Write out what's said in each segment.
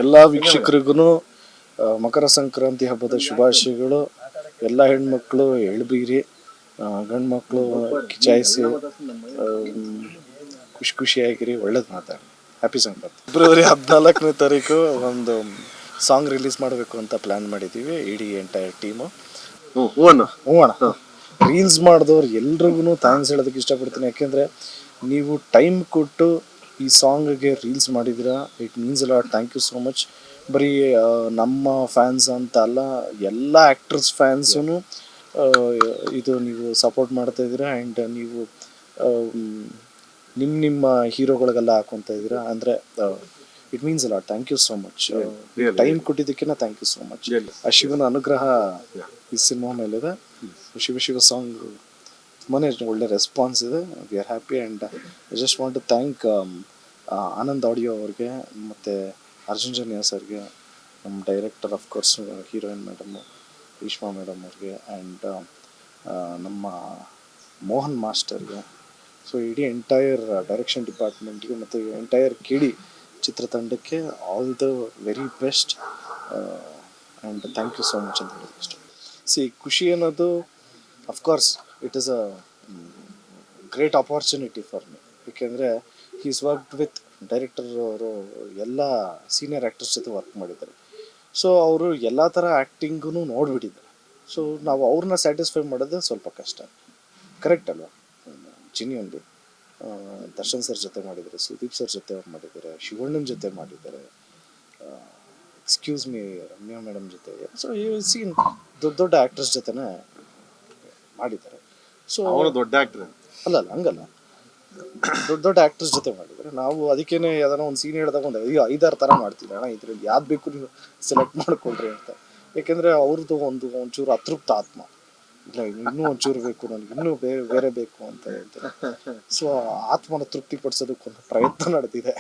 ಎಲ್ಲ ವೀಕ್ಷಕರಿಗೂ ಮಕರ ಸಂಕ್ರಾಂತಿ ಹಬ್ಬದ ಶುಭಾಶಯಗಳು. ಎಲ್ಲ ಹೆಣ್ಮಕ್ಳು ಎಳ್ಬೀರಿ, ಗಂಡು ಮಕ್ಕಳು ಕಿಚಾಯಿಸಿ ಖುಷಿಯಾಗಿರಿ, ಒಳ್ಳೇದು ಮಾತಾಡಿ. ಹ್ಯಾಪಿ ಸಂಕ್ರಾಂತಿ. ಫೆಬ್ರವರಿ 14ನೇ ತಾರೀಕು ಒಂದು ಸಾಂಗ್ ರಿಲೀಸ್ ಮಾಡಬೇಕು ಅಂತ ಪ್ಲ್ಯಾನ್ ಮಾಡಿದ್ದೀವಿ, ಇಡೀ ಎಂಟೈರ್ ಟೀಮು. ಅಣ್ಣ, ರೀಲ್ಸ್ ಮಾಡಿದವ್ರು ಎಲ್ರಿಗೂ ಥ್ಯಾಂಕ್ಸ್ ಹೇಳೋದಕ್ಕೆ ಇಷ್ಟಪಡ್ತೀನಿ. ಯಾಕೆಂದರೆ ನೀವು ಟೈಮ್ ಕೊಟ್ಟು ಈ ಸಾಂಗ್ಗೆ ರೀಲ್ಸ್ ಮಾಡಿದ್ದೀರಾ, it means a lot. Thank you so much. ಬರೀ ನಮ್ಮ ಫ್ಯಾನ್ಸ್ ಅಂತ ಅಲ್ಲ, ಎಲ್ಲ ಆ್ಯಕ್ಟರ್ಸ್ ಫ್ಯಾನ್ಸೂ ಇದು ನೀವು ಸಪೋರ್ಟ್ ಮಾಡ್ತಾ ಇದ್ದೀರಾ. ಆ್ಯಂಡ್ ನೀವು ನಿಮ್ಮ ಹೀರೋಗಳಿಗೆಲ್ಲ ಹಾಕೊತಾ ಇದ್ದೀರಾ ಅಂದರೆ it means a lot. Thank you so much. Time ಕೊಟ್ಟಿದ್ದಕ್ಕಿಂತ ಥ್ಯಾಂಕ್ ಯು ಸೋ ಮಚ್. ಆ ಶಿವನ ಅನುಗ್ರಹ ಈ ಸಿನಿಮಾ ಮೇಲಿದೆ. ಶಿವ ಸಾಂಗ್ ತುಂಬಾ ಒಳ್ಳೆ ರೆಸ್ಪಾನ್ಸ್ ಇದೆ. We are happy and I just want to thank Anand audio ಅವ್ರಿಗೆ ಮತ್ತು ಅರ್ಜುನ್ ಜನ್ಯ ಸರ್ಗೆ, ನಮ್ಮ director of course heroine madam Reshma madam ಅವ್ರಿಗೆ, ಆ್ಯಂಡ್ ನಮ್ಮ ಮೋಹನ್ ಮಾಸ್ಟರ್ಗೆ. ಸೊ ಇಡೀ ಎಂಟೈರ್ ಡೈರೆಕ್ಷನ್ ಡಿಪಾರ್ಟ್ಮೆಂಟ್ಗೆ ಮತ್ತು ಎಂಟೈರ್ ಕಿಡಿ ಚಿತ್ರತಂಡಕ್ಕೆ all the very best and thank you so much ಅಂತ ಹೇಳೋದು ಇಷ್ಟ. ಖುಷಿ ಅನ್ನೋದು of course it is a great opportunity for me. ಏಕೆಂದರೆ ಈಸ್ ವರ್ಕ್ಡ್ ವಿತ್ ಡೈರೆಕ್ಟರ್ ಅವರು ಎಲ್ಲ ಸೀನಿಯರ್ ಆ್ಯಕ್ಟರ್ಸ್ ಜೊತೆ ವರ್ಕ್ ಮಾಡಿದ್ದಾರೆ. ಸೊ ಅವರು ಎಲ್ಲ ಥರ ಆ್ಯಕ್ಟಿಂಗೂ ನೋಡಿಬಿಟ್ಟಿದ್ದಾರೆ. ಸೊ ನಾವು ಅವ್ರನ್ನ ಸ್ಯಾಟಿಸ್ಫೈ ಮಾಡೋದು ಸ್ವಲ್ಪ ಕಷ್ಟ. ಕರೆಕ್ಟ್ ಅಲ್ವಾ? ಜಿನಿಯನ್ಲಿ ದರ್ಶನ್ ಸರ್ ಜೊತೆ ಮಾಡಿದ್ದಾರೆ, ಸುದೀಪ್ ಸರ್ ಜೊತೆ ಅವ್ರು ಮಾಡಿದ್ದಾರೆ, ಶಿವಣ್ಣನ ಜೊತೆ ಮಾಡಿದ್ದಾರೆ, ಎಕ್ಸ್ಕ್ಯೂಸ್ ಮೀ ರಮ್ಯಾ ಮೇಡಮ್ ಜೊತೆ. ಸೊ ಈ ಸೀನ್ ದೊಡ್ಡ ಆ್ಯಕ್ಟರ್ಸ್ ಜೊತೆನೇ ಮಾಡಿದ್ದಾರೆ. ಸೊ ಅವರು ದೊಡ್ಡ ಆ್ಯಕ್ಟರ್ ಅಲ್ಲ ಹಂಗಲ್ಲ, ದೊಡ್ಡ ಆ್ಯಕ್ಟರ್ಸ್ ಜೊತೆ ಮಾಡಿದ್ದಾರೆ. ನಾವು ಅದಕ್ಕೇನೆ ಯಾವ್ದಾರ ಒಂದು ಸೀನ್ ಹೇಳಿದಾಗ ಒಂದು 5-6 ಥರ ಮಾಡ್ತೀವಿ. ಅಣ್ಣ ಇದ್ರಲ್ಲಿ ಯಾವ್ದು ಬೇಕು ನೀವು ಸೆಲೆಕ್ಟ್ ಮಾಡ್ಕೊಳ್ರಿ ಅಂತ. ಯಾಕೆಂದರೆ ಅವ್ರದ್ದು ಒಂಚೂರು ಅತೃಪ್ತ ಆತ್ಮ, ಇಲ್ಲ ಇನ್ನೂ ಒಂಚೂರು ಬೇಕು, ನನಗೆ ಇನ್ನೂ ಬೇರೆ ಬೇಕು ಅಂತ ಹೇಳ್ತಾರೆ. ಸೊ ಆತ್ಮನ ತೃಪ್ತಿಪಡಿಸೋದಕ್ಕೊಂದು ಪ್ರಯತ್ನ ನಡೆದಿದೆ.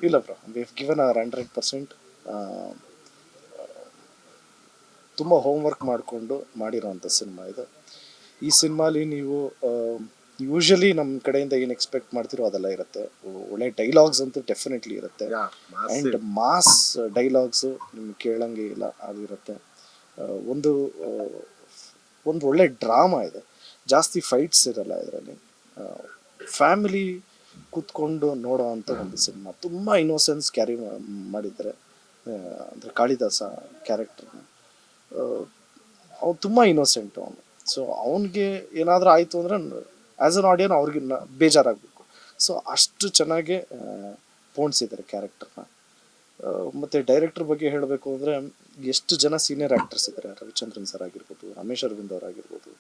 ಇಲ್ಲ bro, we have given our 100%. ತುಂಬ ಹೋಮ್ವರ್ಕ್ ಮಾಡಿಕೊಂಡು ಮಾಡಿರೋವಂಥ ಸಿನಿಮಾ ಇದು. ಈ ಸಿನಿಮಾಲಿ ನೀವು ಯೂಶಲಿ ನಮ್ಮ ಕಡೆಯಿಂದ ಏನು ಎಕ್ಸ್ಪೆಕ್ಟ್ ಮಾಡ್ತಿರೋ ಅದೆಲ್ಲ ಇರುತ್ತೆ. ಒಳ್ಳೆ ಡೈಲಾಗ್ಸ್ ಅಂತೂ ಡೆಫಿನೆಟ್ಲಿ ಇರುತ್ತೆ, ಆ್ಯಂಡ್ ಮಾಸ್ ಡೈಲಾಗ್ಸು ನಿಮ್ಗೆ ಕೇಳಂಗೆ ಇಲ್ಲ, ಅದಿರುತ್ತೆ. ಒಂದು ಒಳ್ಳೆ ಡ್ರಾಮಾ ಇದೆ, ಜಾಸ್ತಿ ಫೈಟ್ಸ್ ಇರಲ್ಲ ಇದರಲ್ಲಿ. ಫ್ಯಾಮಿಲಿ ಕೂತ್ಕೊಂಡು ನೋಡೋ ಅಂಥ ಒಂದು ಸಿನಿಮಾ. ತುಂಬ ಇನ್ನೋಸೆನ್ಸ್ ಕ್ಯಾರಿ ಮಾಡಿದ್ದಾರೆ. ಅಂದರೆ ಕಾಳಿದಾಸ ಕ್ಯಾರೆಕ್ಟರ್ನ, ಅವ್ನು ತುಂಬ ಇನ್ನೋಸೆಂಟು ಅವನು. ಸೊ ಅವನಿಗೆ ಏನಾದರೂ ಆಯಿತು ಅಂದರೆ ಆ್ಯಸ್ ಅನ್ ಆಡಿಯನ್ ಅವ್ರಿಗೆ ಬೇಜಾರಾಗಬೇಕು. ಸೊ ಅಷ್ಟು ಚೆನ್ನಾಗಿ ಪೋಣಿಸಿದ್ದಾರೆ ಕ್ಯಾರೆಕ್ಟರ್ನ. ಮತ್ತು ಡೈರೆಕ್ಟರ್ ಬಗ್ಗೆ ಹೇಳಬೇಕು ಅಂದರೆ ಎಷ್ಟು ಜನ ಸೀನಿಯರ್ ಆ್ಯಕ್ಟರ್ಸ್ ಇದ್ದಾರೆ. ರವಿಚಂದ್ರನ್ ಸರ್ ಆಗಿರ್ಬೋದು, ರಮೇಶ್ ಅರವಿಂದ್ ಅವರಾಗಿರ್ಬೋದು,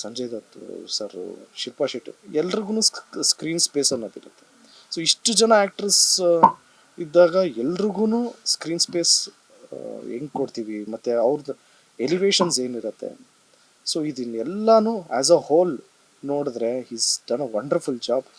ಸಂಜಯ್ ದತ್ ಸರ್, ಶಿಲ್ಪಾ ಶೆಟ್ಟಿ, ಎಲ್ರಿಗೂ ಸ್ಕ್ರೀನ್ ಸ್ಪೇಸ್ ಅನ್ನೋದಿರುತ್ತೆ. ಸೊ ಇಷ್ಟು ಜನ ಆ್ಯಕ್ಟರ್ಸ್ ಇದ್ದಾಗ ಎಲ್ರಿಗೂ ಸ್ಕ್ರೀನ್ ಸ್ಪೇಸ್ ಹೆಂಗೆ ಕೊಡ್ತೀವಿ, ಮತ್ತು ಅವ್ರದ್ದು ಎಲಿವೇಶನ್ಸ್ ಏನಿರುತ್ತೆ. ಸೊ ಇದನ್ನೆಲ್ಲನೂ ಆ್ಯಸ್ ಅ ಹೋಲ್ ನೋಡಿದ್ರೆ is done a wonderful job.